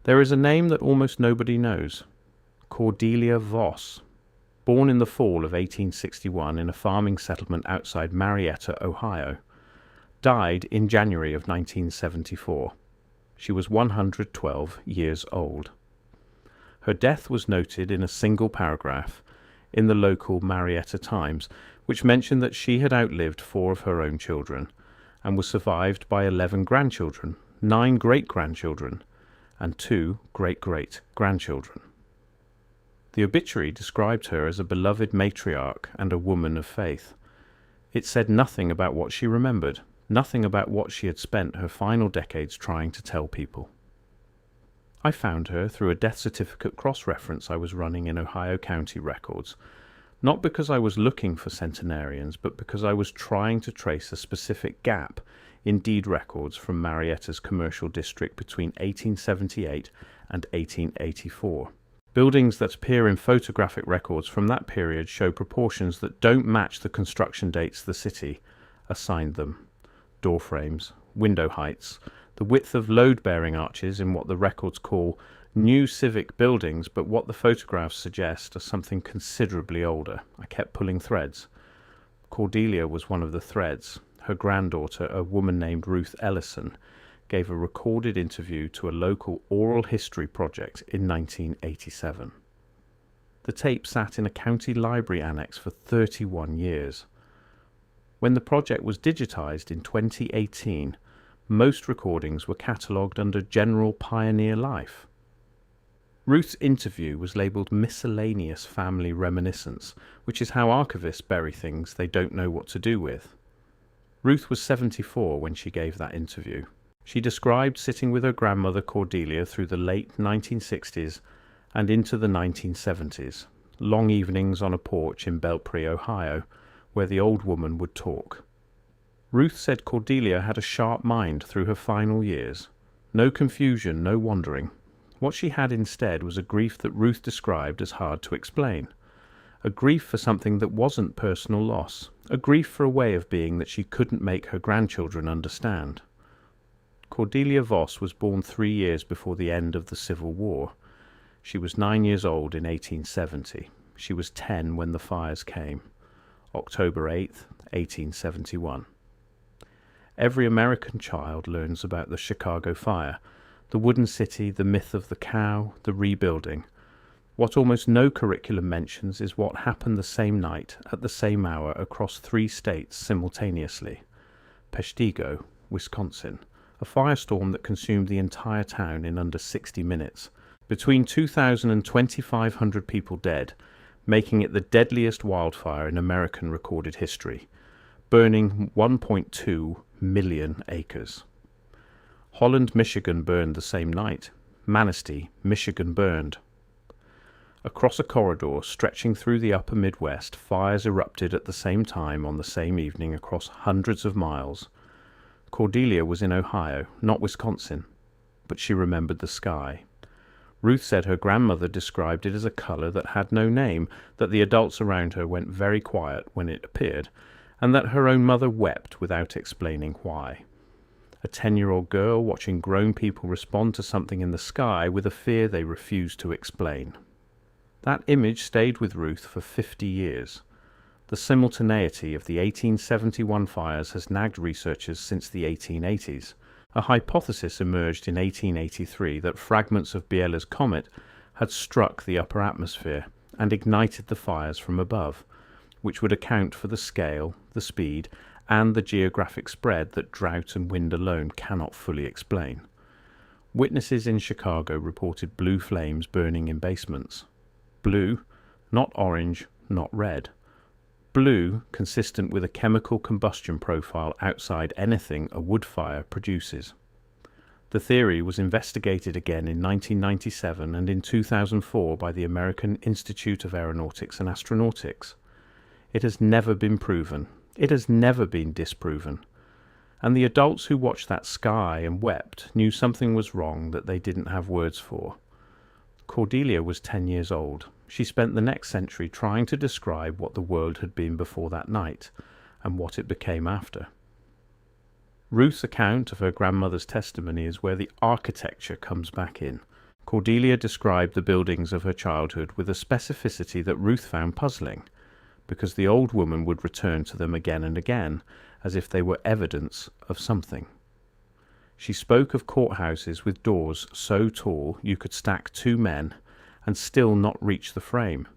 There is a name that almost nobody knows: Cordelia Voss. Born in the fall of 1861 in a farming settlement outside Marietta, Ohio. Died in January of 1974. She was 112 years old. Her death was noted in a single paragraph in the local Marietta Times, which mentioned that she had outlived 4 of her own children and was survived by 11 grandchildren, 9 great-grandchildren, and 2 great-great-grandchildren. The obituary described her as a beloved matriarch and a woman of faith. It said nothing about what she remembered, nothing about what she had spent her final decades trying to tell people. I found her through a death certificate cross-reference I was running in Ohio County records, not because I was looking for centenarians, but because I was trying to trace a specific gap in deed records from Marietta's commercial district between 1878 and 1884. Buildings that appear in photographic records from that period show proportions that don't match the construction dates the city assigned them. Door frames, window heights, the width of load-bearing arches in what the records call new civic buildings, but what the photographs suggest are something considerably older. I kept pulling threads. Cordelia was one of the threads. Her granddaughter, a woman named Ruth Ellison, gave a recorded interview to a local oral history project in 1987. The tape sat in a county library annex for 31 years. When the project was digitized in 2018, most recordings were catalogued under General Pioneer Life. Ruth's interview was labelled Miscellaneous Family Reminiscence, which is how archivists bury things they don't know what to do with. Ruth was 74 when she gave that interview. She described sitting with her grandmother Cordelia through the late 1960s and into the 1970s, long evenings on a porch in Belpre, Ohio, where the old woman would talk. Ruth said Cordelia had a sharp mind through her final years. No confusion, no wandering. What she had instead was a grief that Ruth described as hard to explain. A grief for something that wasn't personal loss. A grief for a way of being that she couldn't make her grandchildren understand. Cordelia Voss was born 3 years before the end of the Civil War. She was 9 years old in 1870. She was 10 when the fires came. October 8th, 1871. Every American child learns about the Chicago fire, the wooden city, the myth of the cow, the rebuilding. What almost no curriculum mentions is what happened the same night, at the same hour, across 3 states simultaneously. Peshtigo, Wisconsin. A firestorm that consumed the entire town in under 60 minutes. Between 2,000 and 2,500 people dead, making it the deadliest wildfire in American recorded history, burning 1.2 million acres. Holland, Michigan burned the same night. Manistee, Michigan burned. Across a corridor stretching through the upper Midwest, fires erupted at the same time on the same evening across hundreds of miles. Cordelia was in Ohio, not Wisconsin, but she remembered the sky. Ruth said her grandmother described it as a color that had no name, that the adults around her went very quiet when it appeared, and that her own mother wept without explaining why. A 10-year-old girl watching grown people respond to something in the sky with a fear they refused to explain. That image stayed with Ruth for 50 years. The simultaneity of the 1871 fires has nagged researchers since the 1880s. A hypothesis emerged in 1883 that fragments of Biela's comet had struck the upper atmosphere and ignited the fires from above, which would account for the scale, the speed, and the geographic spread that drought and wind alone cannot fully explain. Witnesses in Chicago reported blue flames burning in basements. Blue, not orange, not red. Blue, consistent with a chemical combustion profile outside anything a wood fire produces. The theory was investigated again in 1997 and in 2004 by the American Institute of Aeronautics and Astronautics. It has never been proven. It has never been disproven. And the adults who watched that sky and wept knew something was wrong that they didn't have words for. Cordelia was 10 years old. She spent the next century trying to describe what the world had been before that night, and what it became after. Ruth's account of her grandmother's testimony is where the architecture comes back in. Cordelia described the buildings of her childhood with a specificity that Ruth found puzzling, because the old woman would return to them again and again, as if they were evidence of something. She spoke of courthouses with doors so tall you could stack 2 men and still not reach the frame,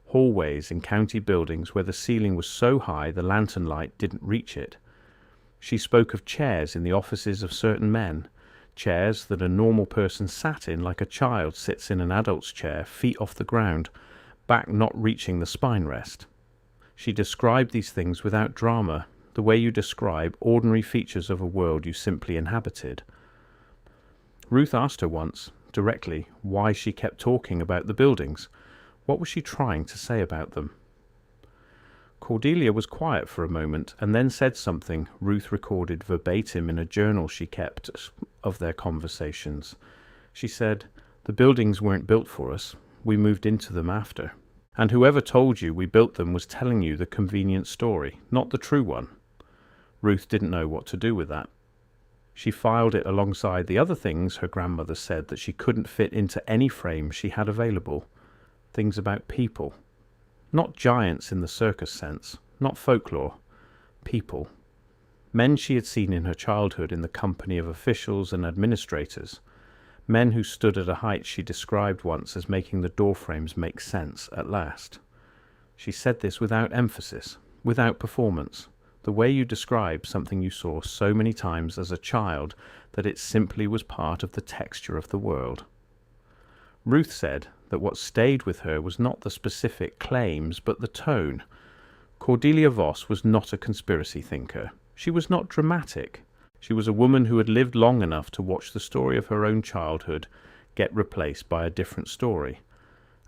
hallways in county buildings where the ceiling was so high the lantern light didn't reach it. She spoke of chairs in the offices of certain men, chairs that a normal person sat in like a child sits in an adult's chair, feet off the ground, back not reaching the spine rest. She described these things without drama, the way you describe ordinary features of a world you simply inhabited. Ruth asked her once, directly, why she kept talking about the buildings. What was she trying to say about them? Cordelia was quiet for a moment and then said something Ruth recorded verbatim in a journal she kept of their conversations. She said, "The buildings weren't built for us. We moved into them after. And whoever told you we built them was telling you the convenient story, not the true one." Ruth didn't know what to do with that. She filed it alongside the other things her grandmother said that she couldn't fit into any frame she had available. Things about people. Not giants in the circus sense, not folklore. People. Men she had seen in her childhood in the company of officials and administrators. Men who stood at a height she described once as making the doorframes make sense at last. She said this without emphasis, without performance, the way you describe something you saw so many times as a child that it simply was part of the texture of the world. Ruth said that what stayed with her was not the specific claims, but the tone. Cordelia Voss was not a conspiracy thinker. She was not dramatic. She was a woman who had lived long enough to watch the story of her own childhood get replaced by a different story,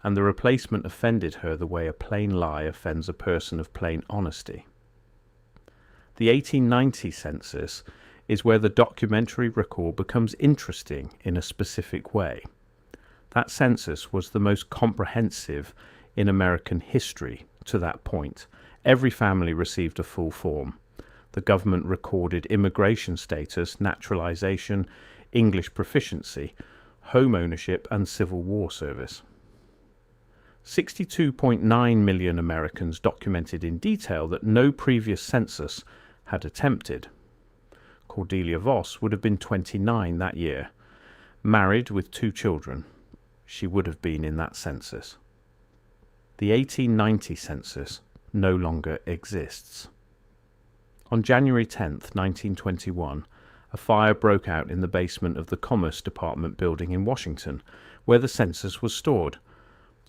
and the replacement offended her the way a plain lie offends a person of plain honesty. The 1890 census is where the documentary record becomes interesting in a specific way. That census was the most comprehensive in American history to that point. Every family received a full form. The government recorded immigration status, naturalization, English proficiency, home ownership, and Civil War service. 62.9 million Americans documented in detail that no previous census had attempted. Cordelia Voss would have been 29 that year, married with 2 children. She would have been in that census. The 1890 census no longer exists. On January 10th, 1921, a fire broke out in the basement of the Commerce Department building in Washington, where the census was stored.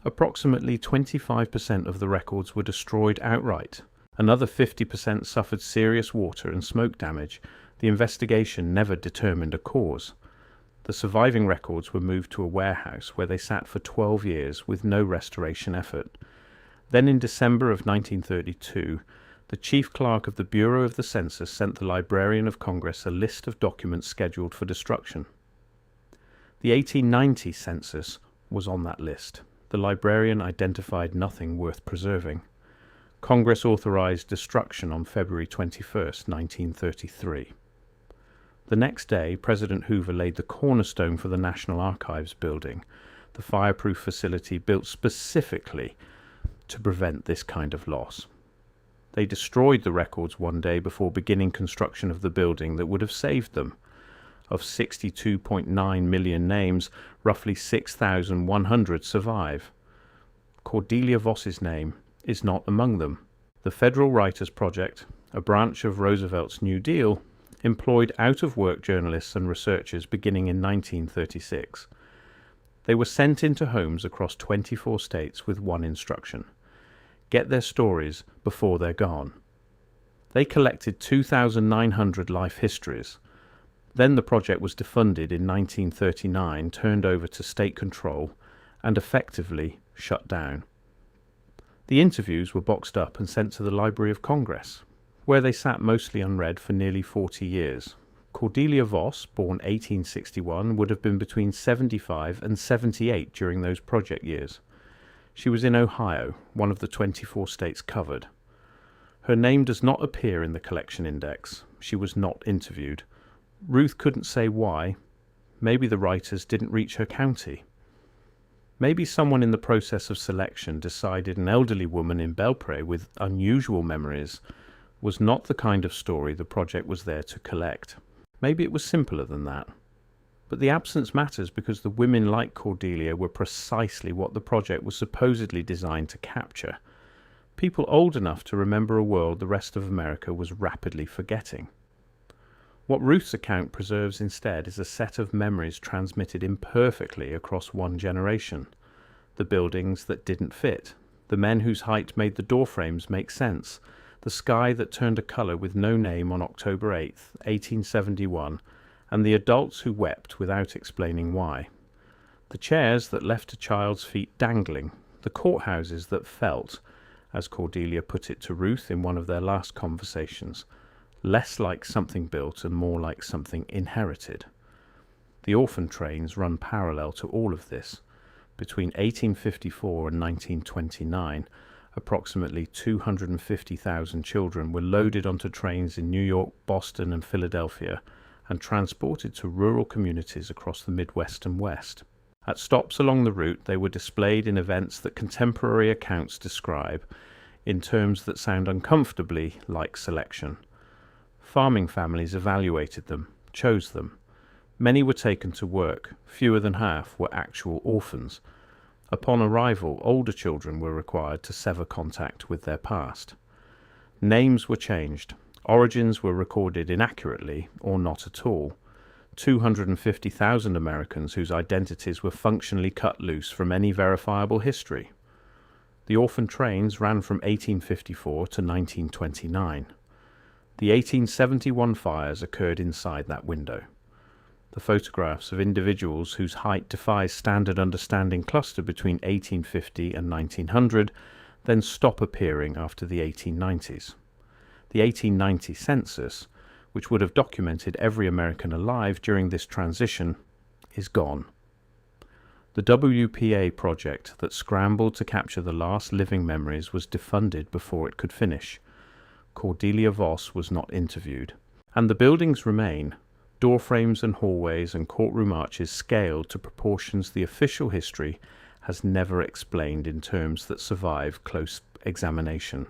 Approximately 25% of the records were destroyed outright. Another 50% suffered serious water and smoke damage. The investigation never determined a cause. The surviving records were moved to a warehouse where they sat for 12 years with no restoration effort. Then in December of 1932, the chief clerk of the Bureau of the Census sent the Librarian of Congress a list of documents scheduled for destruction. The 1890 census was on that list. The librarian identified nothing worth preserving. Congress authorized destruction on February 21st, 1933. The next day, President Hoover laid the cornerstone for the National Archives building, the fireproof facility built specifically to prevent this kind of loss. They destroyed the records one day before beginning construction of the building that would have saved them. Of 62.9 million names, roughly 6,100 survive. Cordelia Voss's name is not among them. The Federal Writers Project, a branch of Roosevelt's New Deal, employed out-of-work journalists and researchers beginning in 1936. They were sent into homes across 24 states with one instruction: get their stories before they're gone. They collected 2,900 life histories. Then the project was defunded in 1939, turned over to state control, and effectively shut down. The interviews were boxed up and sent to the Library of Congress, where they sat mostly unread for nearly 40 years. Cordelia Voss, born 1861, would have been between 75 and 78 during those project years. She was in Ohio, one of the 24 states covered. Her name does not appear in the collection index. She was not interviewed. Ruth couldn't say why. Maybe the writers didn't reach her county. Maybe someone in the process of selection decided an elderly woman in Belpre with unusual memories was not the kind of story the project was there to collect. Maybe it was simpler than that. But the absence matters because the women like Cordelia were precisely what the project was supposedly designed to capture. People old enough to remember a world the rest of America was rapidly forgetting. What Ruth's account preserves instead is a set of memories transmitted imperfectly across one generation. The buildings that didn't fit, the men whose height made the doorframes make sense, the sky that turned a colour with no name on October 8, 1871, and the adults who wept without explaining why. The chairs that left a child's feet dangling, the courthouses that felt, as Cordelia put it to Ruth in one of their last conversations, less like something built and more like something inherited. The orphan trains run parallel to all of this. Between 1854 and 1929, approximately 250,000 children were loaded onto trains in New York, Boston, and Philadelphia and transported to rural communities across the Midwest and West. At stops along the route, they were displayed in events that contemporary accounts describe in terms that sound uncomfortably like selection. Farming families evaluated them, chose them. Many were taken to work, fewer than half were actual orphans. Upon arrival, older children were required to sever contact with their past. Names were changed, origins were recorded inaccurately or not at all. 250,000 Americans whose identities were functionally cut loose from any verifiable history. The orphan trains ran from 1854 to 1929. The 1871 fires occurred inside that window. The photographs of individuals whose height defies standard understanding cluster between 1850 and 1900, then stop appearing after the 1890s. The 1890 census, which would have documented every American alive during this transition, is gone. The WPA project that scrambled to capture the last living memories was defunded before it could finish. Cordelia Voss was not interviewed. And the buildings remain, doorframes and hallways and courtroom arches scaled to proportions the official history has never explained in terms that survive close examination.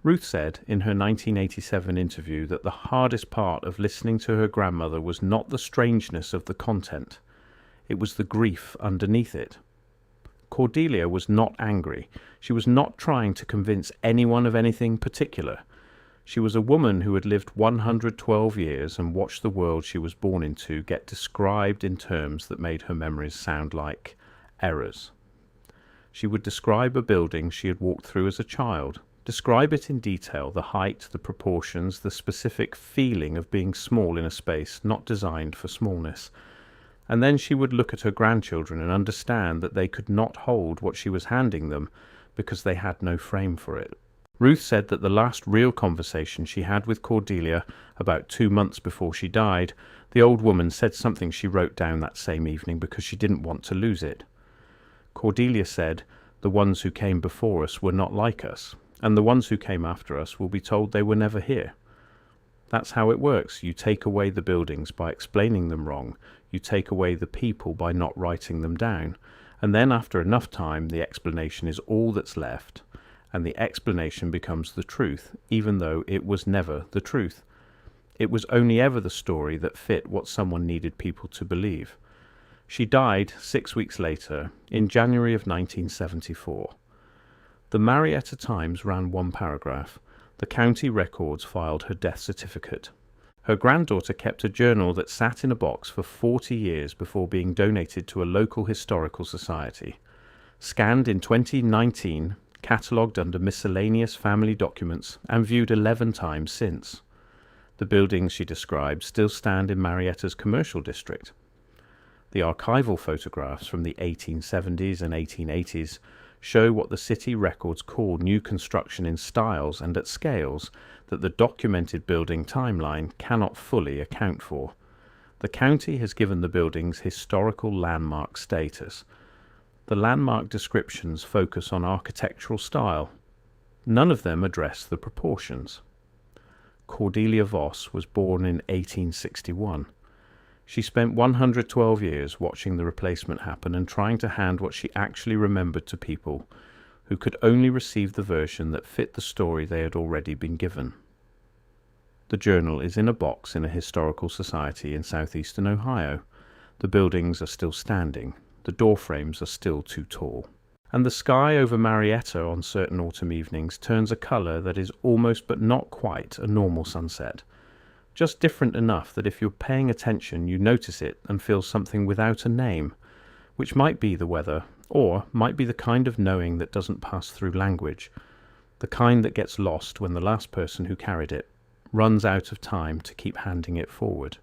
Ruth said in her 1987 interview that the hardest part of listening to her grandmother was not the strangeness of the content, it was the grief underneath it. Cordelia was not angry. She was not trying to convince anyone of anything particular. She was a woman who had lived 112 years and watched the world she was born into get described in terms that made her memories sound like errors. She would describe a building she had walked through as a child, describe it in detail, the height, the proportions, the specific feeling of being small in a space not designed for smallness. And then she would look at her grandchildren and understand that they could not hold what she was handing them because they had no frame for it. Ruth said that the last real conversation she had with Cordelia, about 2 months before she died, the old woman said something she wrote down that same evening because she didn't want to lose it. Cordelia said, "The ones who came before us were not like us, and the ones who came after us will be told they were never here." That's how it works. You take away the buildings by explaining them wrong. You take away the people by not writing them down. And then after enough time, the explanation is all that's left. And the explanation becomes the truth, even though it was never the truth. It was only ever the story that fit what someone needed people to believe. She died 6 weeks later, in January of 1974. The Marietta Times ran one paragraph. The county records filed her death certificate. Her granddaughter kept a journal that sat in a box for 40 years before being donated to a local historical society. Scanned in 2019, catalogued under miscellaneous family documents, and viewed 11 times since. The buildings she described still stand in Marietta's commercial district. The archival photographs from the 1870s and 1880s show what the city records call new construction in styles and at scales that the documented building timeline cannot fully account for. The county has given the buildings historical landmark status. The landmark descriptions focus on architectural style. None of them address the proportions. Cordelia Voss was born in 1861. She spent 112 years watching the replacement happen and trying to hand what she actually remembered to people who could only receive the version that fit the story they had already been given. The journal is in a box in a historical society in southeastern Ohio. The buildings are still standing. The door frames are still too tall. And the sky over Marietta on certain autumn evenings turns a colour that is almost but not quite a normal sunset. Just different enough that if you're paying attention you notice it and feel something without a name, which might be the weather, or might be the kind of knowing that doesn't pass through language, the kind that gets lost when the last person who carried it runs out of time to keep handing it forward.